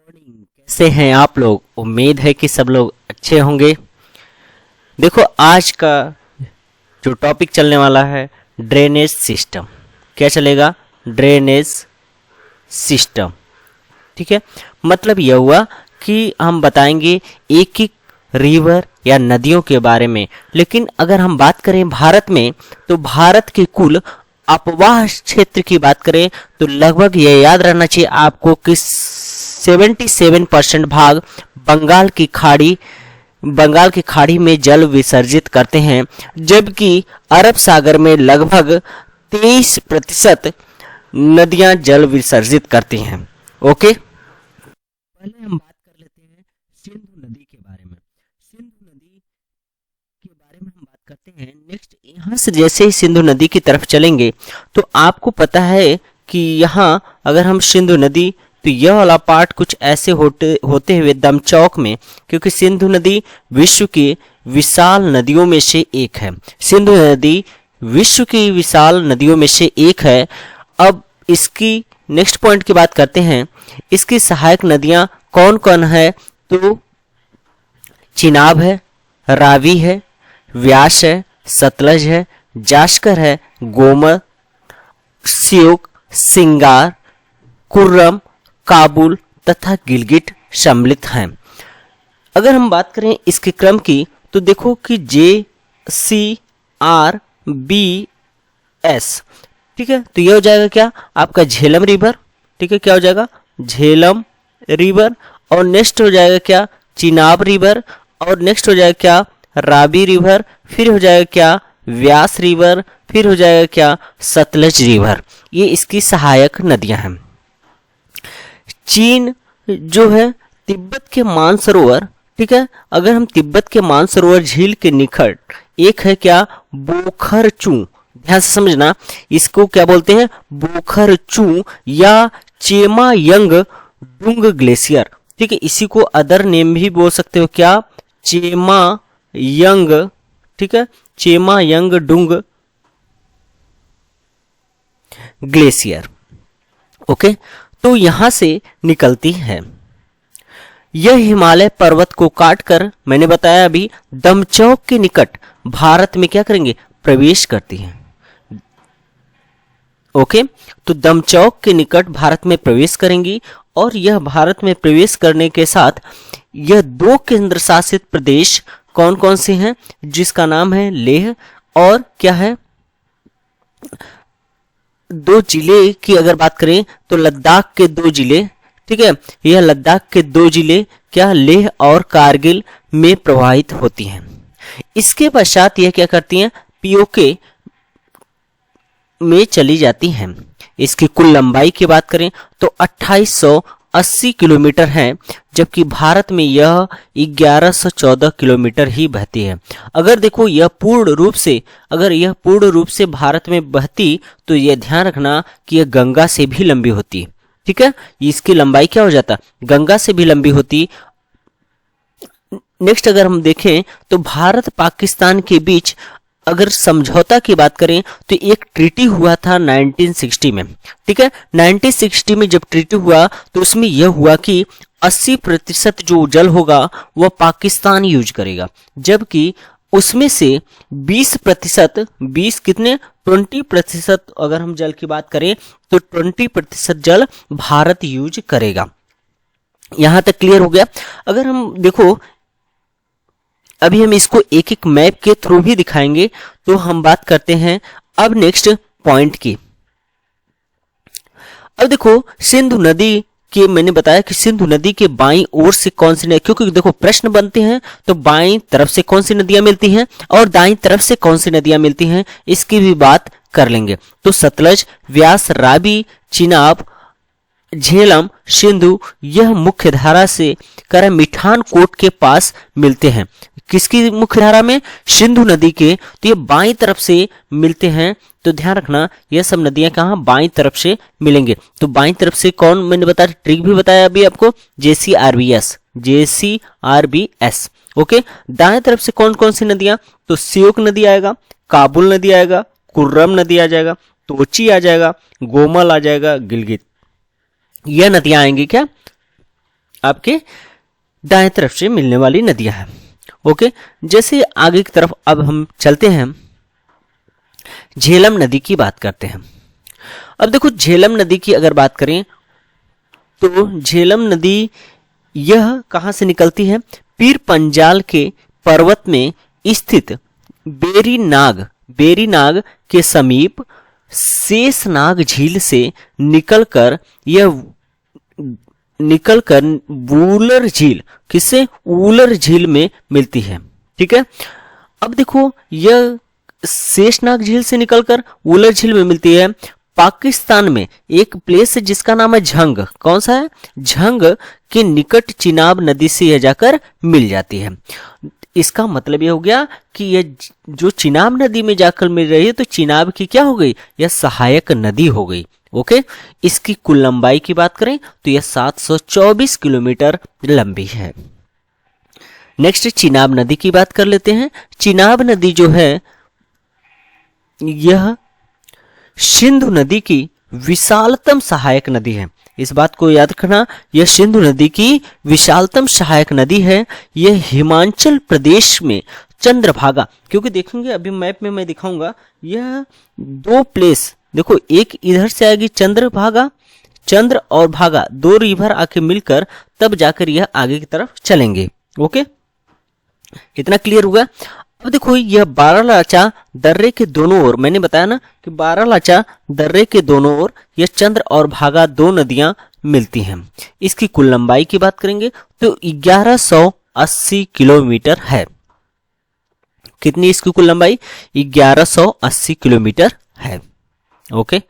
Morning, कैसे हैं आप लोग। उम्मीद है कि सब लोग अच्छे होंगे। देखो, आज का जो टॉपिक चलने वाला है, ड्रेनेज सिस्टम। क्या चलेगा? Drainage system. ठीक है, मतलब यह हुआ कि हम बताएंगे एक एक रिवर या नदियों के बारे में। लेकिन अगर हम बात करें भारत में, तो भारत के कुल अपवाह क्षेत्र की बात करें तो लगभग ये याद रहना चाहिए आपको कि 77% भाग बंगाल की खाड़ी में जल विसर्जित करते हैं, जबकि अरब सागर में लगभग 23% नदियां जल विसर्जित करती हैं। ओके, पहले हम बात कर लेते हैं सिंधु नदी के बारे में। सिंधु नदी के बारे में हम बात करते हैं। नेक्स्ट, यहाँ से जैसे ही सिंधु नदी की तरफ चलेंगे तो आपको पता है कि यहाँ अगर हम सिंधु नदी, तो यह वाला पार्ट कुछ ऐसे होते हुए दमचौक में, क्योंकि सिंधु नदी विश्व की विशाल नदियों में से एक है। सिंधु नदी विश्व की विशाल नदियों में से एक है। अब इसकी नेक्स्ट पॉइंट की बात करते हैं। इसकी सहायक नदियां कौन कौन है? तो चिनाब है, रावी है, व्यास है, सतलज है, जास्कर है, गोमर, श्योक, सिंगार, कुर्रम, काबुल तथा गिलगिट सम्मिलित हैं। अगर हम बात करें इसके क्रम की, तो देखो कि JCRBS। ठीक है, तो यह हो जाएगा क्या? आपका झेलम रिवर। ठीक है, क्या हो जाएगा? झेलम रिवर। और नेक्स्ट हो जाएगा क्या? चिनाब रिवर। और नेक्स्ट हो जाएगा क्या? रावी रिवर। फिर हो जाएगा क्या? व्यास रिवर। फिर हो जाएगा क्या? सतलज रिवर। ये इसकी सहायक नदियां हैं। चीन जो है, तिब्बत के मानसरोवर, ठीक है, अगर हम तिब्बत के मानसरोवर झील के निकट एक है क्या? बोखरचू। ध्यान से समझना, इसको क्या बोलते हैं? बोखरचू या चेमायंग डुंग ग्लेशियर। ठीक है, इसी को अदर नेम भी बोल सकते हो। क्या? चेमायंग। ठीक है, चेमायंग डुंग ग्लेशियर। ओके, तो यहां से निकलती है। यह हिमालय पर्वत को काटकर, मैंने बताया अभी, दमचौक के निकट भारत में क्या करेंगे? प्रवेश करती है। ओके, तो दमचौक के निकट भारत में प्रवेश करेंगी। और यह भारत में प्रवेश करने के साथ यह 2 केंद्र शासित प्रदेश कौन कौन से हैं? जिसका नाम है लेह, और क्या है? 2 जिले की अगर बात करें तो लद्दाख के 2 जिले। ठीक है, यह लद्दाख के 2 जिले क्या? लेह और कारगिल में प्रवाहित होती हैं। इसके पश्चात यह क्या करती हैं? पीओके में चली जाती हैं। इसकी कुल लंबाई की बात करें तो 2880 किलोमीटर है, जबकि भारत में यह 1114 किलोमीटर ही बहती है। अगर देखो यह पूर्ण रूप से भारत में बहती, तो यह ध्यान रखना कि यह गंगा से भी लंबी होती। ठीक है, इसकी लंबाई क्या हो जाता? गंगा से भी लंबी होती। नेक्स्ट, अगर हम देखें तो भारत पाकिस्तान के बीच अगर समझौता की बात करें तो एक ट्रीटी हुआ था 1960 में। ठीक है, 1960 में जब ट्रीटी हुआ तो उसमें यह हुआ कि 80% जो जल होगा वह पाकिस्तान यूज करेगा, जबकि उसमें से 20%, 20 कितने? 20% अगर हम जल की बात करें तो 20% जल भारत यूज करेगा। यहां तक क्लियर हो गया। अगर हम देखो, अभी हम इसको एक एक मैप के थ्रू भी दिखाएंगे। तो हम बात करते हैं अब नेक्स्ट पॉइंट की। अब देखो, सिंधु नदी के, मैंने बताया कि सिंधु नदी के बाईं ओर से कौन सी नदी, क्योंकि देखो प्रश्न बनते हैं तो बाईं तरफ से कौन सी नदियां मिलती हैं और दाईं तरफ से कौन सी नदियां मिलती हैं, इसकी भी बात कर लेंगे। तो सतलज, व्यास, रावी, चिनाब, झेलम, सिंधु यह मुख्य धारा से कर मिठान कोट के पास मिलते हैं। किसकी मुख्य धारा में? सिंधु नदी के। तो ये बाईं तरफ से मिलते हैं। तो ध्यान रखना, यह सब नदियां कहां? बाईं तरफ से मिलेंगे। तो बाईं तरफ से कौन? मैंने बताया, ट्रिक भी बताया अभी आपको, JCRBS। ओके, दाएं तरफ से कौन कौन सी नदियां? तो श्योक नदी आएगा, काबुल नदी आएगा, कुर्रम नदी आ जाएगा, तोची आ जाएगा, गोमल आ जाएगा, गिलगित। यह नदियां आएंगी क्या? आपके दाएं तरफ से मिलने वाली नदियां हैं। ओके, जैसे आगे की तरफ अब हम चलते हैं, झेलम नदी की बात करते हैं। अब देखो झेलम नदी की अगर बात करें तो झेलम नदी यह कहां से निकलती है? पीर पंजाल के पर्वत में स्थित बेरीनाग के समीप शेषनाग झील से निकलकर वूलर झील, किससे? वूलर झील में मिलती है। ठीक है, अब देखो यह शेषनाग झील से निकलकर वूलर झील में मिलती है। पाकिस्तान में एक प्लेस है जिसका नाम है झंग। कौन सा है? झंग के निकट चिनाब नदी से यह जाकर मिल जाती है। इसका मतलब यह हो गया कि यह जो चिनाब नदी में जाकर मिल रही है तो चिनाब की क्या हो गई? यह सहायक नदी हो गई। ओके, इसकी कुल लंबाई की बात करें तो यह 724 किलोमीटर लंबी है। नेक्स्ट चिनाब नदी की बात कर लेते हैं। चिनाब नदी जो है यह सिंधु नदी की विशालतम सहायक नदी है। इस बात को याद रखना, यह सिंधु नदी की विशालतम सहायक नदी है। यह हिमाचल प्रदेश में चंद्रभागा, क्योंकि देखेंगे अभी मैप में मैं दिखाऊंगा, यह दो प्लेस देखो, एक इधर से आएगी चंद्रभागा, चंद्र और भागा दो रिवर आके मिलकर तब जाकर यह आगे की तरफ चलेंगे। ओके, इतना क्लियर हुआ। अब देखो यह बारालाचा दर्रे के दोनों ओर, मैंने बताया ना कि बारालाचा दर्रे के दोनों ओर यह चंद्र और भागा दो नदियां मिलती हैं। इसकी कुल लंबाई की बात करेंगे तो 1180 किलोमीटर है। कितनी इसकी कुल लंबाई? 1180 किलोमीटर है। ओके,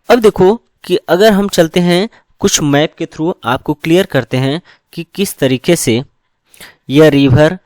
अब देखो कि अगर हम चलते हैं कुछ मैप के थ्रू आपको क्लियर करते हैं कि किस तरीके से यह रिवर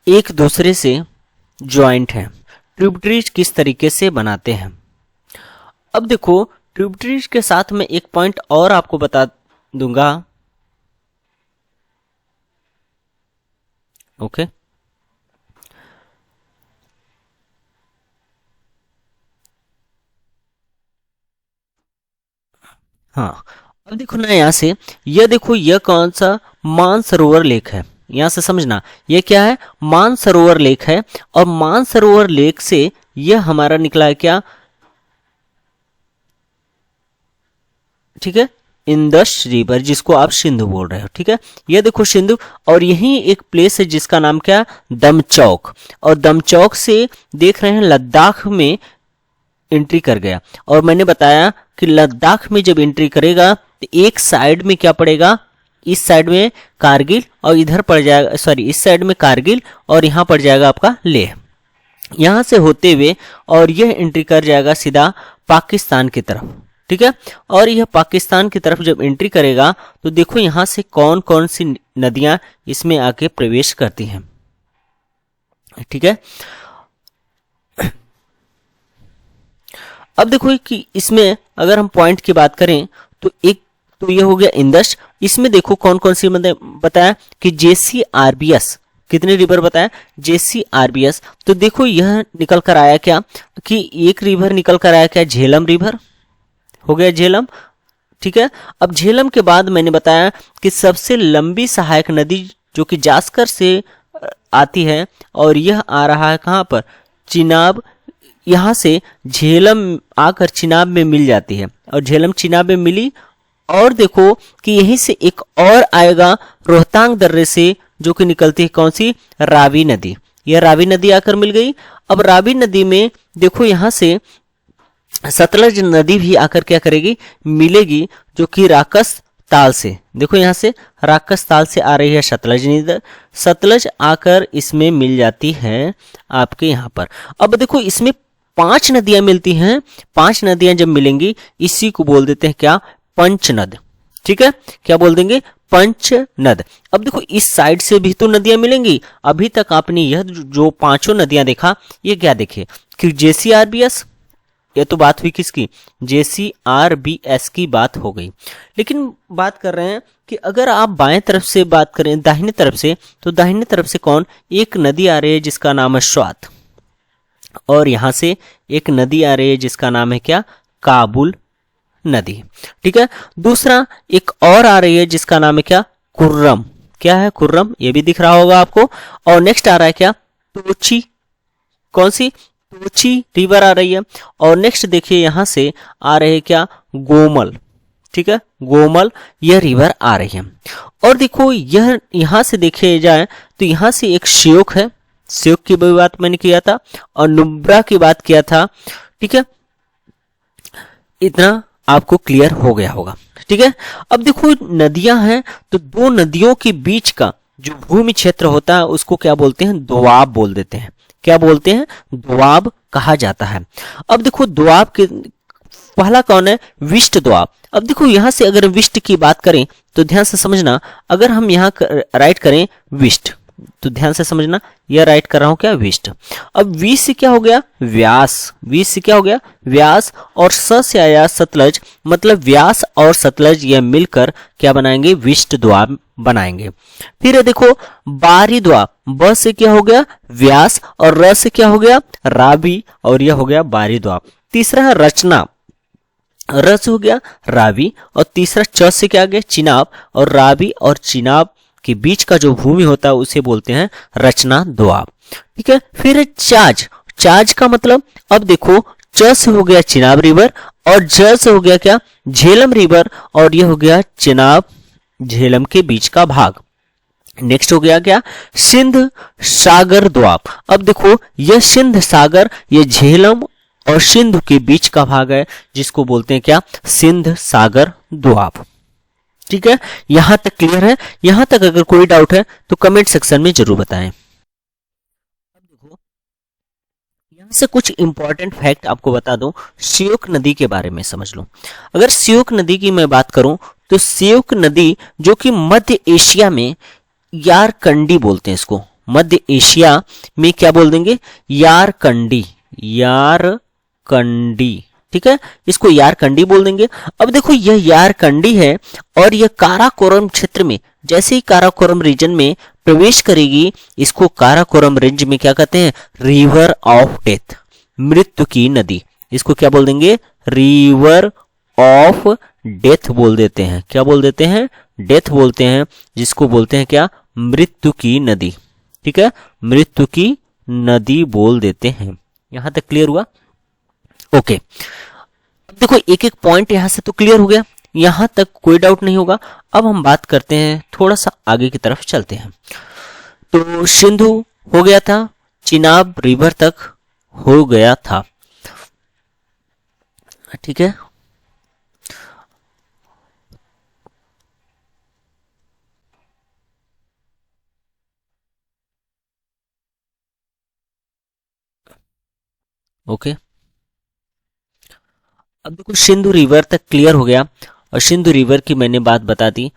एक दूसरे से ज्वाइंट है, ट्रिब्यूटरीज किस तरीके से बनाते हैं। अब देखो ट्रिब्यूटरीज के साथ में एक पॉइंट और आपको बता दूंगा। ओके, हाँ, अब देखो ना यहाँ से, यह देखो यह कौन सा मानसरोवर लेक है। यहां से समझना यह क्या है? मानसरोवर लेक है। और मानसरोवर लेक से यह हमारा निकला है क्या? ठीक है, इंदस रिवर, जिसको आप सिंधु बोल रहे हो। ठीक है, यह देखो सिंधु, और यही एक प्लेस है जिसका नाम क्या? दमचौक। और दमचौक से देख रहे हैं लद्दाख में एंट्री कर गया। और मैंने बताया कि लद्दाख में जब एंट्री करेगा तो एक साइड में क्या पड़ेगा? इस साइड में कारगिल और इधर पड़ जाएगा, सॉरी इस साइड में कारगिल और यहां पड़ जाएगा आपका लेह। यहां से होते हुए और यह एंट्री कर जाएगा सीधा पाकिस्तान की तरफ। ठीक है, और यह पाकिस्तान की तरफ जब एंट्री करेगा तो देखो यहां से कौन कौन सी नदियां इसमें आके प्रवेश करती हैं। ठीक है, अब देखो कि इसमें अगर हम पॉइंट की बात करें तो एक तो यह हो गया इंदस। इसमें देखो कौन कौन सी बताया कि JCRBS, कितने रिवर बताया? JCRBS। तो देखो यह निकल कर आया क्या कि एक रिवर निकल कर आया क्या? झेलम रिवर हो गया, झेलम। ठीक है, अब झेलम के बाद मैंने बताया कि सबसे लंबी सहायक नदी जो कि जास्कर से आती है और यह आ रहा है कहां पर? चिनाब। यहां से झेलम आकर चिनाब में मिल जाती है और झेलम चिनाब में मिली। और देखो कि यहीं से एक और आएगा रोहतांग दर्रे से, जो कि निकलती है कौन सी? रावी नदी। यह रावी नदी आकर मिल गई। अब रावी नदी में देखो यहां से सतलज नदी भी आकर क्या करेगी? मिलेगी, जो कि राकस ताल से, देखो यहां से राकस ताल से आ रही है सतलज नदी। सतलज आकर इसमें मिल जाती है आपके यहां पर। अब देखो इसमें 5 नदियां मिलती हैं। 5 नदियां जब मिलेंगी इसी को बोल देते हैं क्या? पंचनद। ठीक है, क्या बोल देंगे? पंचनद। अब देखो इस साइड से भी तो नदियां मिलेंगी। अभी तक आपने यह जो 5 नदियां देखा, ये क्या देखे कि JCRBS, ये तो बात हुई किसकी? JCRBS की बात हो गई। लेकिन बात कर रहे हैं कि अगर आप बाएं तरफ से बात करें, दाहिने तरफ से, तो दाहिने तरफ से कौन? एक नदी आ रही है जिसका नाम है स्वात, और यहां से एक नदी आ रही है जिसका नाम है क्या? काबुल नदी। ठीक है, दूसरा एक और आ रही है जिसका नाम है क्या, कुर्रम। क्या है, कुर्रम, ये भी दिख रहा होगा आपको। और नेक्स्ट आ रहा है क्या, तोची। कौन सी, तोची रिवर आ रही है। और नेक्स्ट देखिए यहां से आ रहे क्या, गोमल। ठीक है, गोमल यह रिवर आ रही है। और देखो यह यहां से देखे जाए तो यहां से एक श्योक है, श्योक की भी बात मैंने किया था और नुब्रा की बात किया था। ठीक है, इतना आपको क्लियर हो गया होगा। ठीक है, अब देखो नदियां हैं तो दो नदियों के बीच का जो भूमि क्षेत्र होता है उसको क्या बोलते हैं, दोआब बोल देते हैं। क्या बोलते हैं, दोआब कहा जाता है। अब देखो दोआब के पहला कौन है, विष्ट दोआब। अब देखो यहां से अगर विष्ट की बात करें तो ध्यान से समझना, अगर हम यहां राइट करें विष्ट तो ध्यान से समझना, यह राइट कर रहा हूं क्या, विष्ट। अब वी से क्या हो गया, व्यास। वी से क्या हो गया, व्यास। और स से आया सतलज, मतलब व्यास और सतलज यह मिलकर क्या बनाएंगे, विष्ट दोआब बनाएंगे। फिर देखो बारी दोआब, ब से क्या हो गया, व्यास, और र से क्या हो गया, रावी, और यह हो गया बारी दोआब। तीसरा है रचना, र से हो गया रावी, और तीसरा च से क्या आ गया, चिनाब, और रावी और चिनाब के बीच का जो भूमि होता है उसे बोलते हैं रचना दोआब। ठीक है, फिर चाज। चाज का मतलब, अब देखो च से हो गया चिनाब रिवर, और ज से हो गया क्या, झेलम रिवर, और यह हो गया चिनाब झेलम के बीच का भाग। नेक्स्ट हो गया क्या, सिंध सागर दोआब। अब देखो यह सिंध सागर, यह झेलम और सिंधु के बीच का भाग है जिसको बोलते हैं क्या, सिंध सागर दोआब। ठीक है, यहां तक क्लियर है। यहां तक अगर कोई डाउट है तो कमेंट सेक्शन में जरूर बताएं। अब देखो यहां से कुछ इंपॉर्टेंट फैक्ट आपको बता दूं, श्योक नदी के बारे में समझ लो। अगर श्योक नदी की मैं बात करूं तो श्योक नदी जो कि मध्य एशिया में, यारकंडी बोलते हैं इसको, मध्य एशिया में क्या बोल देंगे, यारकंडी, यारकंडी। ठीक है, इसको यारकंडी बोल देंगे। अब देखो यह यारकंडी है और यह काराकोरम क्षेत्र में, जैसे ही काराकोरम रीजन में प्रवेश करेगी, इसको काराकोरम रेंज में क्या कहते हैं, रिवर ऑफ डेथ, मृत्यु की नदी। इसको क्या बोल देंगे, रिवर ऑफ डेथ बोल देते हैं। क्या बोल देते हैं, डेथ बोलते हैं, जिसको बोलते हैं क्या, मृत्यु की नदी। ठीक है, मृत्यु की नदी बोल देते हैं। यहां तक क्लियर हुआ, ओके। अब देखो एक एक पॉइंट यहां से तो क्लियर हो गया, यहां तक कोई डाउट नहीं होगा। अब हम बात करते हैं, थोड़ा सा आगे की तरफ चलते हैं। तो सिंधु हो गया था, चिनाब रिवर तक हो गया था। ठीक है, ओके। अब देखो सिंधु रिवर तक क्लियर हो गया, और सिंधु रिवर की मैंने बात बता दी,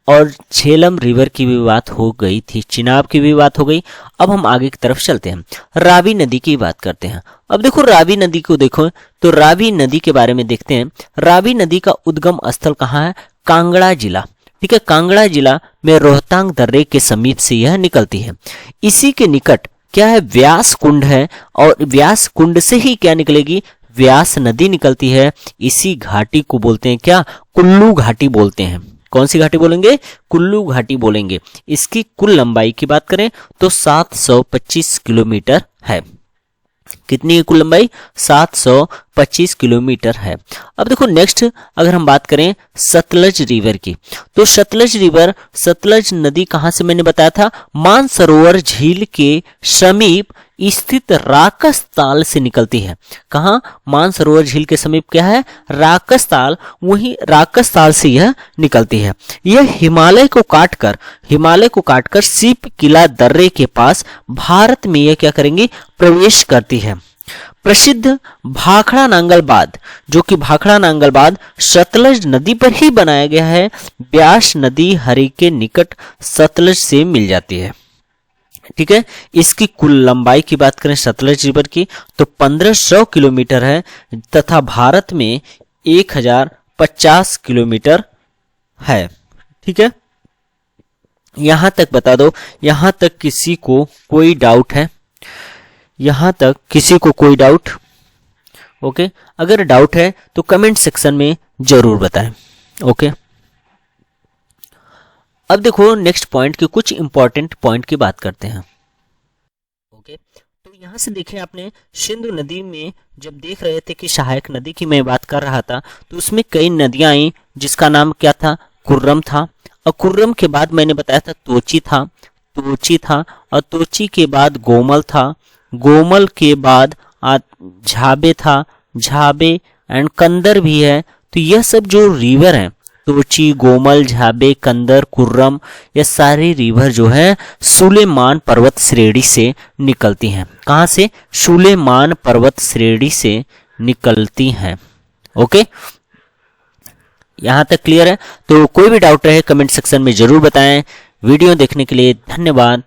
और झेलम रिवर की भी बात हो गई थी, चिनाब की भी बात हो गई। अब हम आगे की तरफ चलते हैं, रावी नदी की बात करते हैं। अब देखो रावी नदी को देखो तो रावी नदी के बारे में देखते हैं। रावी नदी का उद्गम स्थल कहाँ है, कांगड़ा जिला। ठीक है, कांगड़ा जिला में रोहतांग दर्रे के समीप से यह निकलती है। इसी के निकट क्या है, व्यास कुंड है, और व्यास कुंड से ही क्या निकलेगी, व्यास नदी निकलती है। इसी घाटी को बोलते हैं क्या, कुल्लू घाटी बोलते हैं। कौन सी घाटी बोलेंगे, कुल्लू घाटी बोलेंगे। इसकी कुल लंबाई की बात करें तो 725 किलोमीटर है। कितनी है कुल लंबाई, 725 किलोमीटर है। अब देखो नेक्स्ट अगर हम बात करें सतलज रिवर की, तो सतलज रिवर, सतलज नदी कहां से मैंने बताया था, मानसरोवर झील के समीप स्थित राकस ताल से निकलती है। कहां, मानसरोवर झील के समीप क्या है, राकस ताल, वहीं राकस ताल से यह निकलती है। यह हिमालय को काटकर सीप किला दर्रे के पास भारत में यह क्या करेंगी, प्रवेश करती है। प्रसिद्ध भाखड़ा नांगल बांध, जो कि भाखड़ा नांगल बांध सतलज नदी पर ही बनाया गया है। ब्यास नदी हरि के निकट सतलज से मिल जाती है। ठीक है, इसकी कुल लंबाई की बात करें सतलज रिवर की तो 1500 किलोमीटर है, तथा भारत में 1050 किलोमीटर है। ठीक है, यहां तक बता दो, यहां तक किसी को कोई डाउट है, यहां तक किसी को कोई डाउट, ओके, अगर डाउट है तो कमेंट सेक्शन में जरूर बताएं। ओके, अब देखो नेक्स्ट पॉइंट के कुछ इंपॉर्टेंट पॉइंट की बात करते हैं। ओके, तो यहाँ से देखें आपने सिंधु नदी में जब देख रहे थे कि सहायक नदी की मैं बात कर रहा था, तो उसमें कई नदियां आई जिसका नाम क्या था, कुर्रम था। और कुर्रम के बाद मैंने बताया था तोची था, और तोची के बाद गोमल था, गोमल के बाद झाबे था, झाबे एंड कंदर भी है। तो यह सब जो रिवर हैं, तोची, गोमल, झाबे, कंदर, कुर्रम, ये सारी रिवर जो है सुलेमान पर्वत श्रेणी से निकलती हैं। कहाँ से? सुलेमान पर्वत श्रेणी से निकलती हैं। ओके, यहाँ तक क्लियर है? तो कोई भी डाउट रहे कमेंट सेक्शन में जरूर बताएं। वीडियो देखने के लिए धन्यवाद।